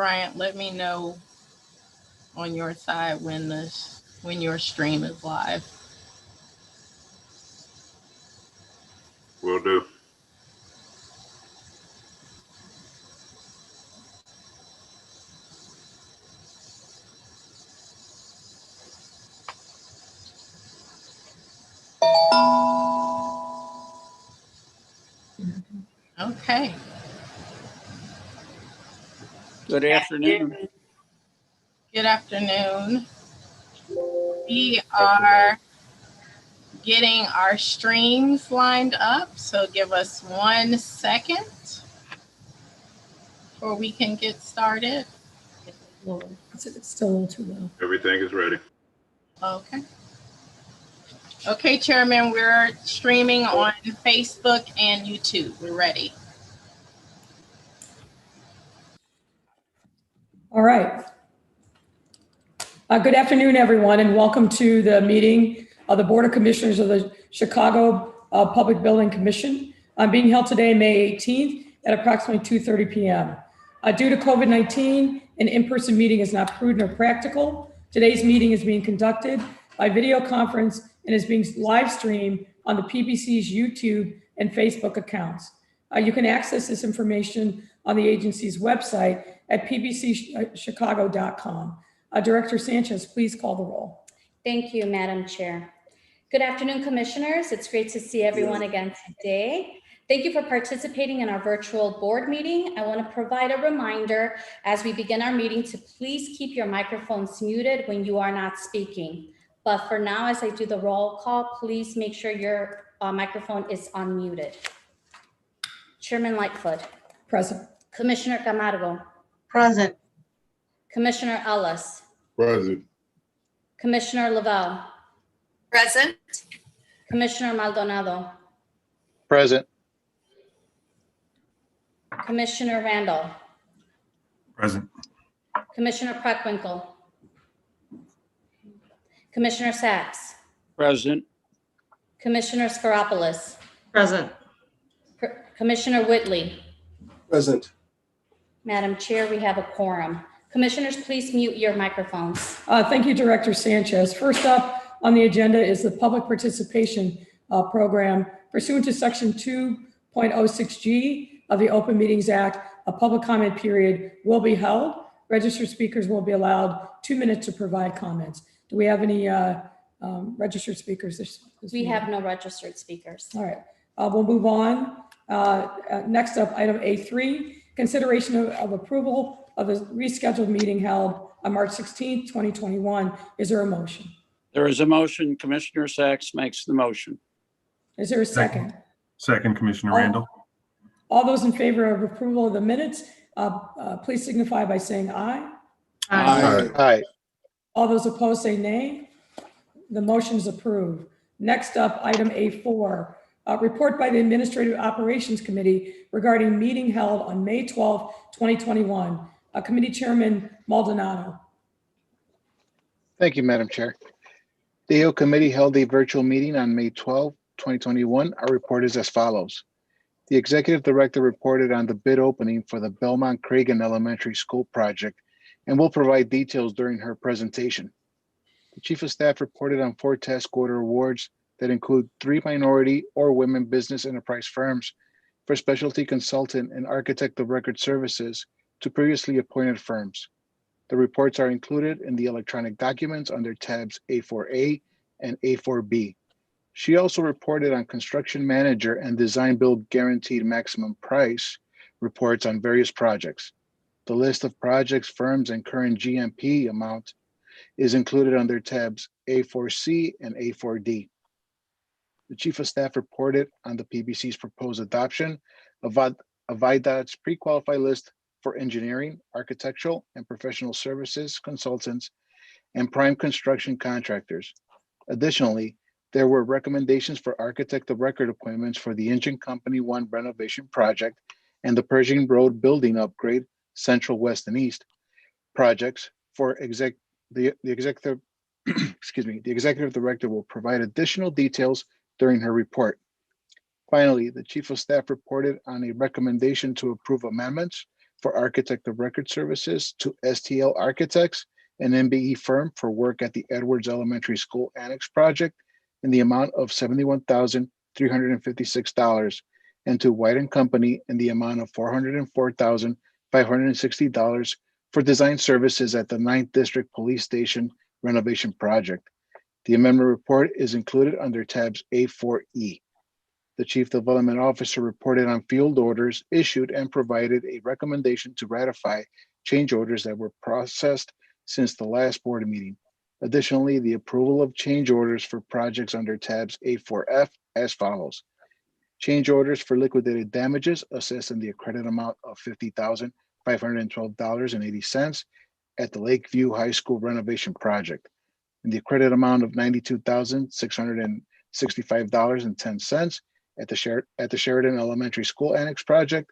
Bryant, let me know on your side when your stream is live. Will do. Okay. Good afternoon. Good afternoon. We are getting our streams lined up, so give us 1 second before we can get started. It's still a little too low. Everything is ready. Okay. Okay, Chairman, we're streaming on Facebook and YouTube. We're ready. All right. Good afternoon, everyone, and welcome to the meeting of the Board of Commissioners of the Chicago Public Building Commission. Being held today, May 18th at approximately 2:30 p.m. Due to COVID-19, an in-person meeting is not prudent or practical. Today's meeting is being conducted by video conference and is being live streamed on the PBC's YouTube and Facebook accounts. You can access this information on the agency's website at pbcchicago.com. Director Sanchez, please call the roll. Thank you, Madam Chair. Good afternoon, Commissioners. It's great to see everyone again today. Thank you for participating in our virtual board meeting. I want to provide a reminder as we begin our meeting to please keep your microphones muted when you are not speaking. But for now, as I do the roll call, please make sure your microphone is unmuted. Chairman Lightfoot. Present. Commissioner Camargo. Present. Commissioner Ellis. Present. Commissioner Lavelle. Present. Commissioner Maldonado. Present. Commissioner Randall. Present. Commissioner Preckwinkle. Commissioner Sachs. Present. Commissioner Skaropoulos. Present. Commissioner Whitley. Present. Madam Chair, we have a quorum. Commissioners, please mute your microphones. Thank you, Director Sanchez. First up on the agenda is the public participation program. Pursuant to Section 2.06G of the Open Meetings Act, a public comment period will be held. Registered speakers will be allowed 2 minutes to provide comments. Do we have any registered speakers? We have no registered speakers. All right, we'll move on. Next up, item A3, consideration of approval of the rescheduled meeting held on March 16th, 2021. Is there a motion? There is a motion. Commissioner Sachs makes the motion. Is there a second? Second, Commissioner Randall. All those in favor of approval of the minutes, please signify by saying aye. Aye. Aye. All those opposed say nay. The motion is approved. Next up, item A4, report by the Administrative Operations Committee regarding meeting held on May 12, 2021. Committee Chairman Maldonado. Thank you, Madam Chair. The AO Committee held a virtual meeting on May 12, 2021. Our report is as follows. The Executive Director reported on the bid opening for the Belmont Cragen Elementary School project and will provide details during her presentation. The Chief of Staff reported on 4 task order awards that include 3 minority or women business enterprise firms for specialty consultant and architect of record services to previously appointed firms. The reports are included in the electronic documents under tabs A4A and A4B. She also reported on construction manager and design build guaranteed maximum price reports on various projects. The list of projects, firms, and current GMP amount is included under tabs A4C and A4D. The Chief of Staff reported on the PBC's proposed adoption of IDOT's pre-qualified list for engineering, architectural, and professional services consultants and prime construction contractors. Additionally, there were recommendations for architect of record appointments for the Engine Company 1 renovation project and the Pershing Road building upgrade, Central, West, and East projects for the executive, the executive director will provide additional details during her report. Finally, the Chief of Staff reported on a recommendation to approve amendments for Architect of Record Services to STL Architects, an MBE firm, for work at the Edwards Elementary School Annex Project in the amount of $71,356, and to White & Company in the amount of $404,560 for design services at the 9th District Police Station renovation project. The amendment report is included under tabs A4E. The Chief Development Officer reported on field orders issued and provided a recommendation to ratify change orders that were processed since the last board meeting. Additionally, the approval of change orders for projects under tabs A4F as follows. Change orders for liquidated damages assessed in the accredited amount of $50,512.80 at the Lakeview High School renovation project, in the accredited amount of $92,665.10 at the Sheridan Elementary School Annex project,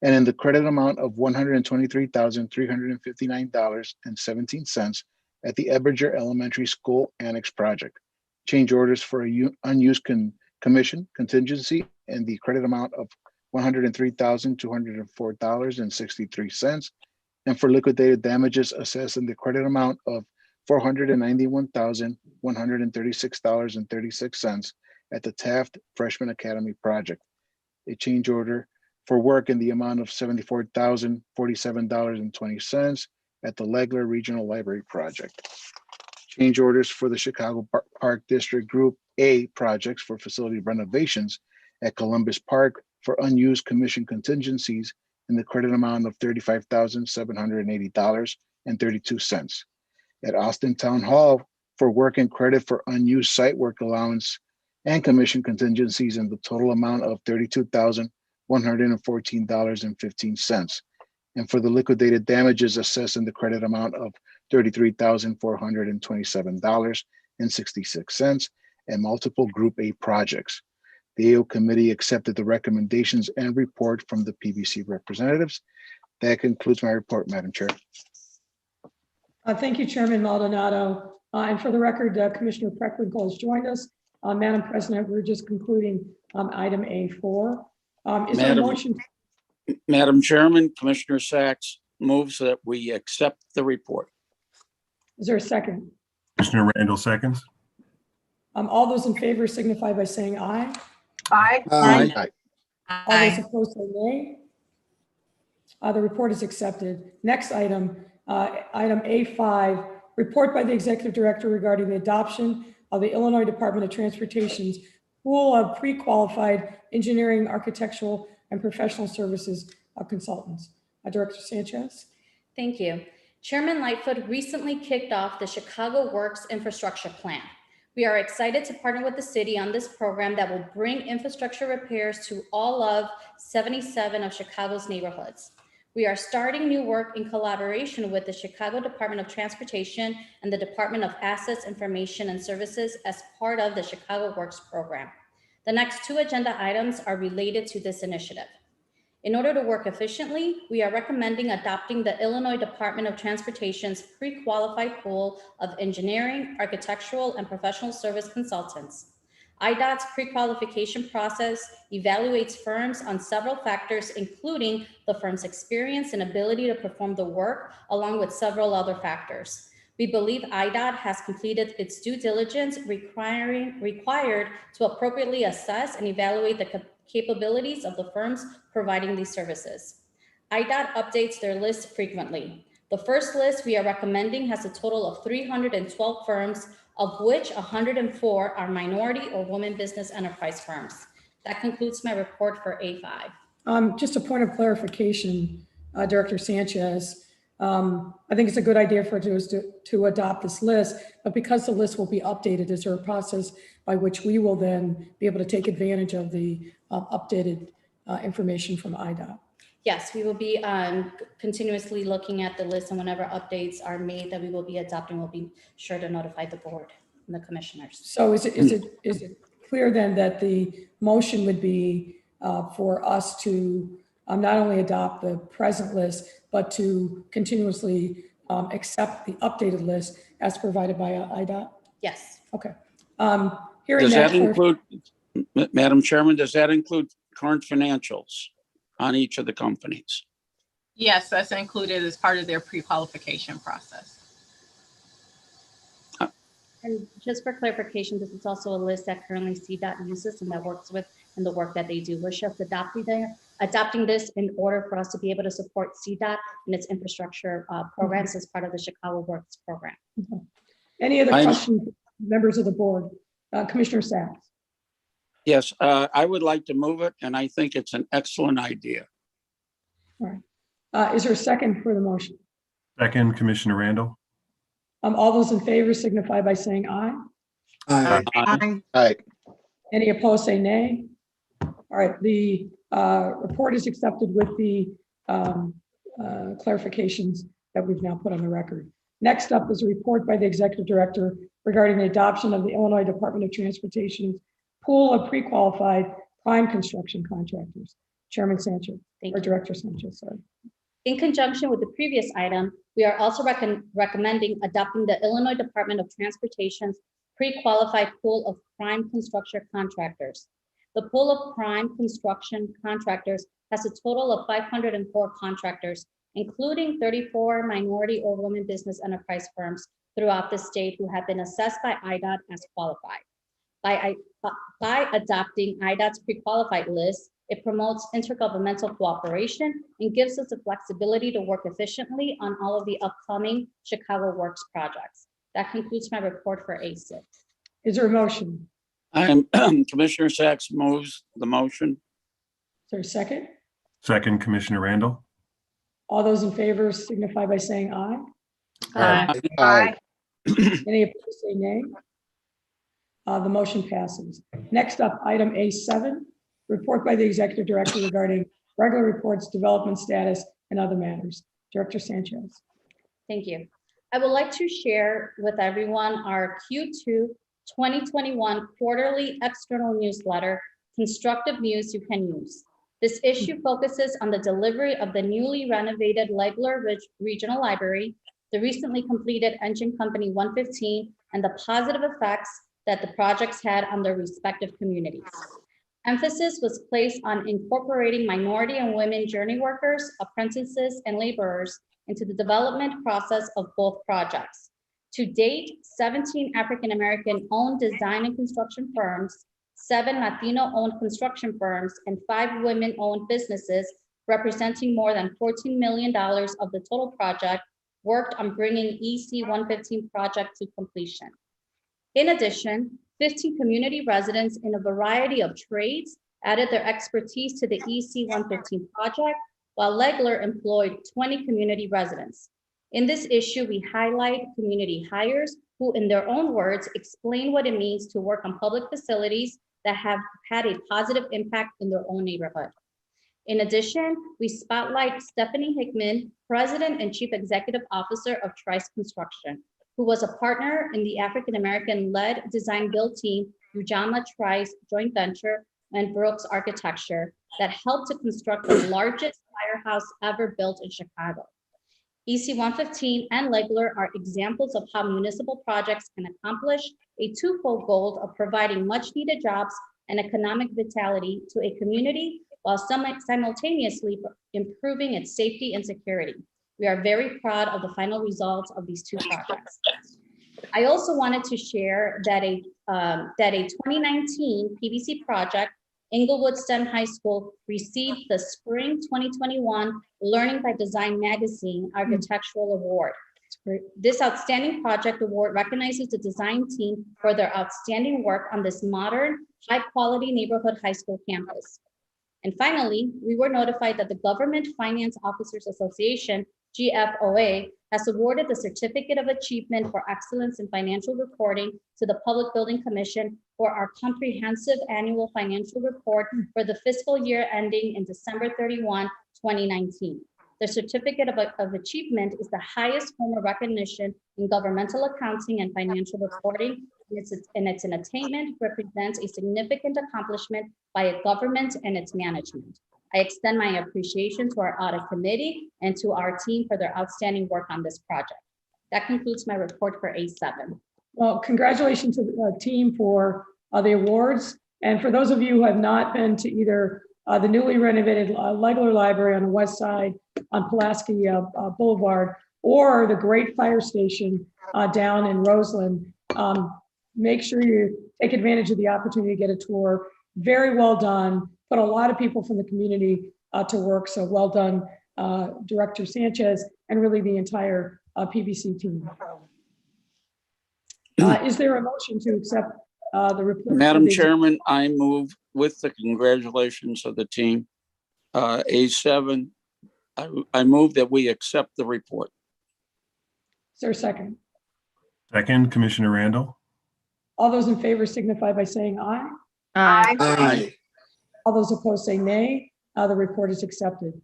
and in the credit amount of $123,359.17 at the Eberger Elementary School Annex project. Change orders for unused commission contingency in the credit amount of $103,204.63, and for liquidated damages assessed in the credit amount of $491,136.36 at the Taft Freshman Academy project. A change order for work in the amount of $74,047.20 at the Legler Regional Library project. Change orders for the Chicago Park District Group A projects for facility renovations at Columbus Park for unused commission contingencies in the credit amount of $35,780.32. At Austin Town Hall for work and credit for unused site work allowance and commission contingencies in the total amount of $32,114.15. And for the liquidated damages assessed in the credit amount of $33,427.66 and multiple Group A projects. The AO committee accepted the recommendations and report from the PBC representatives. That concludes my report, Madam Chair. Thank you, Chairman Maldonado. And for the record, Commissioner Preckwinkle has joined us. Madam President, we're just concluding item A4. Is there a motion? Madam Chairman, Commissioner Sachs moves that we accept the report. Is there a second? Commissioner Randall seconds. All those in favor signify by saying aye. Aye. Aye. All those opposed say nay. The report is accepted. Next item, item A5, report by the Executive Director regarding the adoption of the Illinois Department of Transportation's pool of pre-qualified engineering, architectural, and professional services consultants. Director Sanchez. Thank you. Chairman Lightfoot recently kicked off the Chicago Works Infrastructure Plan. We are excited to partner with the city on this program that will bring infrastructure repairs to all of 77 of Chicago's neighborhoods. We are starting new work in collaboration with the Chicago Department of Transportation and the Department of Assets, Information and Services as part of the Chicago Works program. The next two agenda items are related to this initiative. In order to work efficiently, we are recommending adopting the Illinois Department of Transportation's pre-qualified pool of engineering, architectural, and professional service consultants. IDOT's pre-qualification process evaluates firms on several factors, including the firm's experience and ability to perform the work, along with several other factors. We believe IDOT has completed its due diligence required to appropriately assess and evaluate the capabilities of the firms providing these services. IDOT updates their list frequently. The first list we are recommending has a total of 312 firms, of which 104 are minority or women business enterprise firms. That concludes my report for A5. Just a point of clarification, Director Sanchez. I think it's a good idea for us to adopt this list, but because the list will be updated, is there a process by which we will then be able to take advantage of the updated information from IDOT? Yes, we will be continuously looking at the list, and whenever updates are made that we will be adopting, we'll be sure to notify the board and the commissioners. So is it clear then that the motion would be for us to not only adopt the present list, but to continuously accept the updated list as provided by IDOT? Yes. Okay. Does that include, Madam Chairman, does that include current financials on each of the companies? Yes, that's included as part of their pre-qualification process. And just for clarification, this is also a list that currently CDOT uses and that works with in the work that they do. We're just adopting this in order for us to be able to support CDOT and its infrastructure programs as part of the Chicago Works program. Okay. Any other questions, members of the board? Commissioner Sacks? Yes, I would like to move it, and I think it's an excellent idea. All right. Is there a second for the motion? Second, Commissioner Randall. All those in favor signify by saying aye. Aye. Aye. Any opposed, say nay. All right, the report is accepted with the clarifications that we've now put on the record. Next up is a report by the Executive Director regarding the adoption of the Illinois Department of Transportation's pool of pre-qualified prime construction contractors. Chairman Sanchez, or Director Sanchez, sorry. In conjunction with the previous item, we are also recommending adopting the Illinois Department of Transportation's pre-qualified pool of prime construction contractors. The pool of prime construction contractors has a total of 504 contractors, including 34 minority or women business enterprise firms throughout the state who have been assessed by IDOT as qualified. By adopting IDOT's pre-qualified list, it promotes intergovernmental cooperation and gives us the flexibility to work efficiently on all of the upcoming Chicago Works projects. That concludes my report for A6. Is there a motion? Commissioner Sacks moves the motion. Is there a second? Second, Commissioner Randall. All those in favor signify by saying aye. Aye. Any opposed, say nay. The motion passes. Next up, item A7, report by the Executive Director regarding regular reports, development status, and other matters. Director Sanchez. Thank you. I would like to share with everyone our Q2 2021 quarterly external newsletter, Constructive News You Can Use. This issue focuses on the delivery of the newly renovated Legler Regional Library, the recently completed Engine Company 115, and the positive effects that the projects had on their respective communities. Emphasis was placed on incorporating minority and women journey workers, apprentices, and laborers into the development process of both projects. To date, 17 African-American owned design and construction firms, 7 Latino-owned construction firms, and 5 women-owned businesses representing more than $14 million of the total project worked on bringing EC 115 project to completion. In addition, 15 community residents in a variety of trades added their expertise to the EC 115 project, while Legler employed 20 community residents. In this issue, we highlight community hires who, in their own words, explain what it means to work on public facilities that have had a positive impact in their own neighborhood. In addition, we spotlight Stephanie Hickman, President and Chief Executive Officer of Trice Construction, who was a partner in the African-American-led design build team, Ujamaa Trice joint venture and Brooks Architecture, that helped to construct the largest firehouse ever built in Chicago. EC 115 and Legler are examples of how municipal projects can accomplish a twofold goal of providing much needed jobs and economic vitality to a community while simultaneously improving its safety and security. We are very proud of the final results of these two projects. I also wanted to share that a 2019 PBC project, Inglewood STEM High School, received the Spring 2021 Learning by Design Magazine Architectural Award. This outstanding project award recognizes the design team for their outstanding work on this modern, high-quality neighborhood high school campus. And finally, we were notified that the Government Finance Officers Association, GFOA, has awarded the Certificate of Achievement for Excellence in Financial Reporting to the Public Building Commission for our comprehensive annual financial report for the fiscal year ending in December 31, 2019. The Certificate of Achievement is the highest form of recognition in governmental accounting and financial reporting, and its attainment represents a significant accomplishment by a government and its management. I extend my appreciation to our audit committee and to our team for their outstanding work on this project. That concludes my report for A7. Well, congratulations to the team for the awards. And for those of you who have not been to either the newly renovated Legler Library on the west side on Pulaski Boulevard, or the great fire station down in Roseland. Make sure you take advantage of the opportunity to get a tour. Very well done. Put a lot of people from the community to work. So well done, Director Sanchez, and really the entire PBC team. Is there a motion to accept the report? Madam Chairman, I move with the congratulations of the team. A7, I move that we accept the report. Is there a second? Second, Commissioner Randall. All those in favor signify by saying aye. Aye. All those opposed say nay. The report is accepted.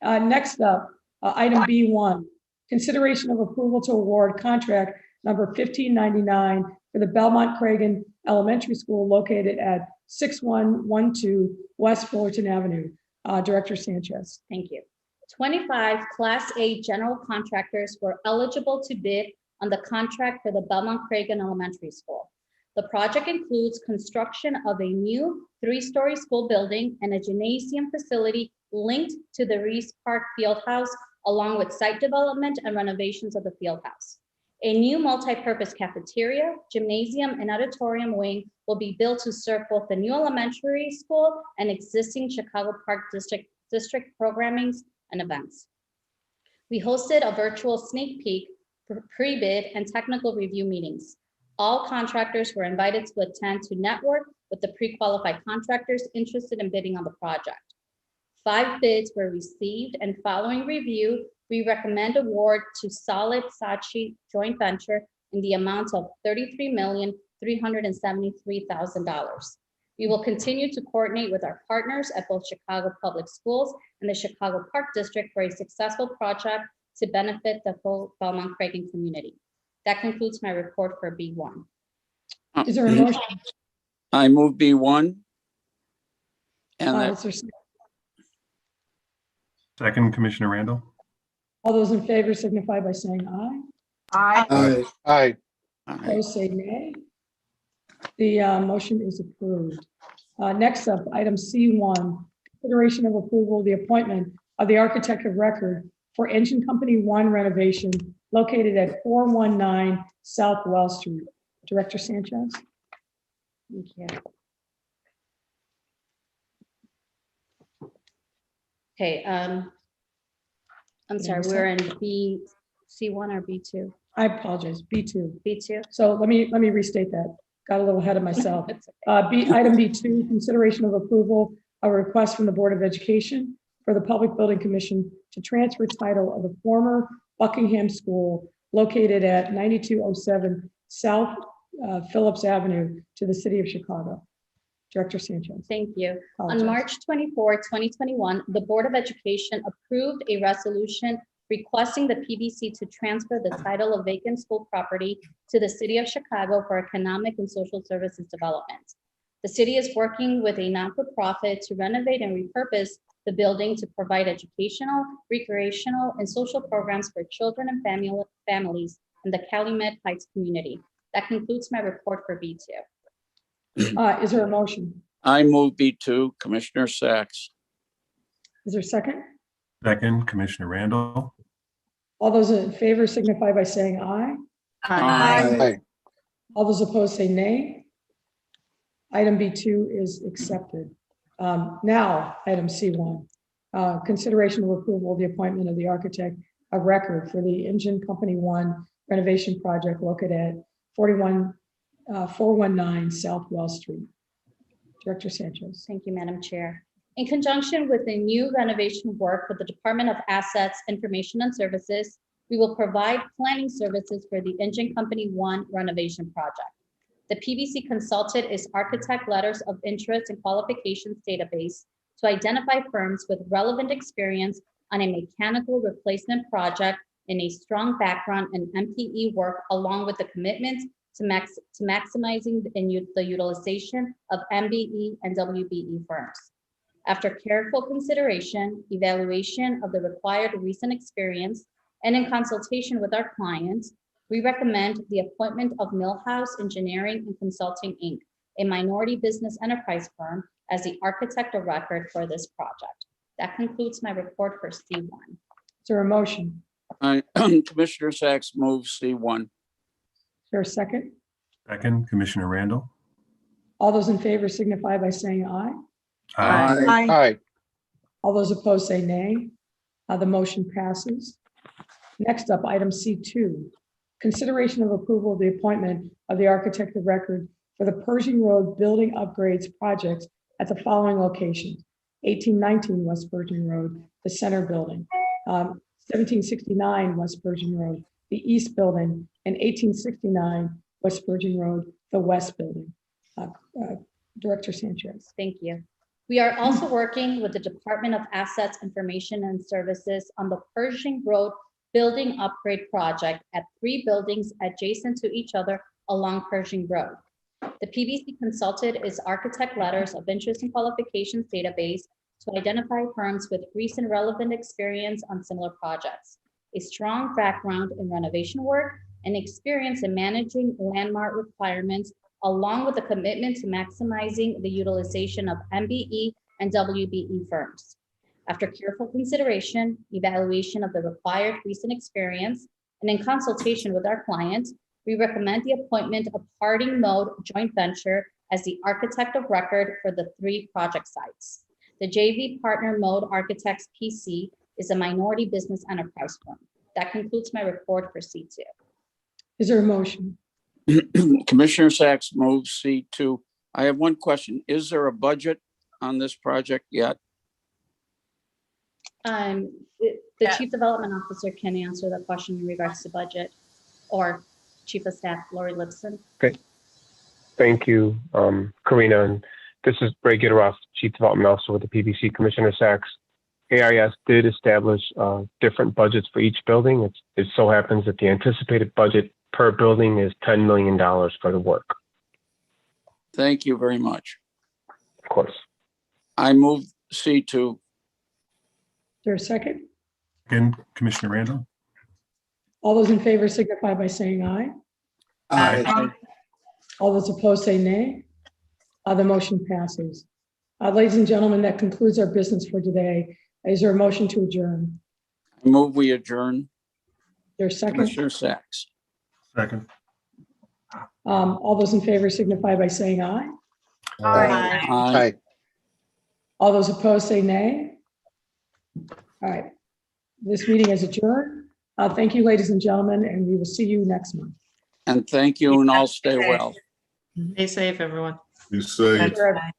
Next up, item B1, consideration of approval to award contract number 1599 for the Belmont Cragen Elementary School located at 6112 West Fullerton Avenue. Director Sanchez. Thank you. 25 Class A general contractors were eligible to bid on the contract for the Belmont Cragen Elementary School. The project includes construction of a new 3-story school building and a gymnasium facility linked to the Reese Park Fieldhouse, along with site development and renovations of the fieldhouse. A new multi-purpose cafeteria, gymnasium, and auditorium wing will be built to serve both the new elementary school and existing Chicago Park District programmings and events. We hosted a virtual sneak peek for pre-bid and technical review meetings. All contractors were invited to attend to network with the pre-qualified contractors interested in bidding on the project. 5 bids were received, and following review, we recommend award to Solid Saatchi Joint Venture in the amount of $33,373,000. We will continue to coordinate with our partners at both Chicago Public Schools and the Chicago Park District for a successful project to benefit the whole Belmont Cragen community. That concludes my report for B1. Is there a motion? I move B1. And that, Is there- Second, Commissioner Randall. all those in favor signify by saying aye. Aye. Aye. Opposed say nay. The motion is approved. Next up, item C1, consideration of approval of the appointment of the architect of record for Engine Company 1 renovation located at 419 South Wells Street. Director Sanchez. Thank you. Okay, I'm sorry, we're in C1 or B2? I apologize, B2. B2? So let me restate that. Got a little ahead of myself. It's okay. Item B2, consideration of approval of a request from the Board of Education for the Public Building Commission to transfer title of the former Buckingham School located at 9207 South Phillips Avenue to the City of Chicago. Director Sanchez. Thank you. Apologize. On March 24, 2021, the Board of Education approved a resolution requesting the PBC to transfer the title of vacant school property to the City of Chicago for economic and social services development. The city is working with a non-for-profit to renovate and repurpose the building to provide educational, recreational, and social programs for children and families in the Calumet Heights community. That concludes my report for B2. Is there a motion? I move B2, Commissioner Sacks. Is there a second? Second, Commissioner Randall. All those in favor signify by saying aye. Aye. All those opposed say nay. Item B2 is accepted. Now, item C1, consideration of approval of the appointment of the architect of record for the Engine Company 1 renovation project located at 419 South Wells Street. Director Sanchez. Thank you, Madam Chair. In conjunction with the new renovation work for the Department of Assets, Information and Services, we will provide planning services for the Engine Company 1 renovation project. The PBC consulted its architect letters of interest and qualifications database to identify firms with relevant experience on a mechanical replacement project and a strong background in MPE work, along with the commitment to maximizing the utilization of MBE and WBE firms. After careful consideration, evaluation of the required recent experience, and in consultation with our clients, we recommend the appointment of Milhouse Engineering and Consulting, Inc., a minority business enterprise firm, as the architect of record for this project. That concludes my report for C1. there a motion? Commissioner Sacks moves C1. Is there a second? Second, Commissioner Randall. All those in favor signify by saying aye. Aye. All those opposed say nay. The motion passes. Next up, item C2, consideration of approval of the appointment of the architect of record for the Pershing Road building upgrades projects at the following locations: 1819 West Pershing Road, the Center Building, 1769 West Pershing Road, the East Building, and 1869 West Pershing Road, the West Building. Director Sanchez. Thank you. We are also working with the Department of Assets, Information and Services on the Pershing Road building upgrade project at 3 buildings adjacent to each other along Pershing Road. The PBC consulted its architect letters of interest and qualifications database to identify firms with recent relevant experience on similar projects, a strong background in renovation work, and experience in managing landmark requirements, along with a commitment to maximizing the utilization of MBE and WBE firms. After careful consideration, evaluation of the required recent experience, and in consultation with our client, we recommend the appointment of Harding Mode Joint Venture as the architect of record for the 3 project sites. The JV Partner Mode Architects PC is a minority business enterprise firm. That concludes my report for C2. Is there a motion? Commissioner Sacks moves C2. I have one question. Is there a budget on this project yet? The Yeah. Chief Development Officer can answer that question in regards to budget, or Chief of Staff Lori Lipson. Thank you, Karina. And this is Ray Gitteroff, Chief Development Officer with the PBC. Commissioner Sacks. AIS did establish different budgets for each building. It so happens that the anticipated budget per building is $10 million for the work. Thank you very much. Of course. I move C2. Is there a second? Second, Commissioner Randall. All those in favor signify by saying aye. Aye. All those opposed say nay. The motion passes. Ladies and gentlemen, that concludes our business for today. Is there a motion to adjourn? I move we adjourn. Is there a second? Commissioner Sacks. Second. All those in favor signify by saying aye. Aye. Aye. All those opposed say nay. All right. This meeting is adjourned. Thank you, ladies and gentlemen, and we will see you next month. And thank you, and all stay well. Stay safe, everyone. You say. Thank you.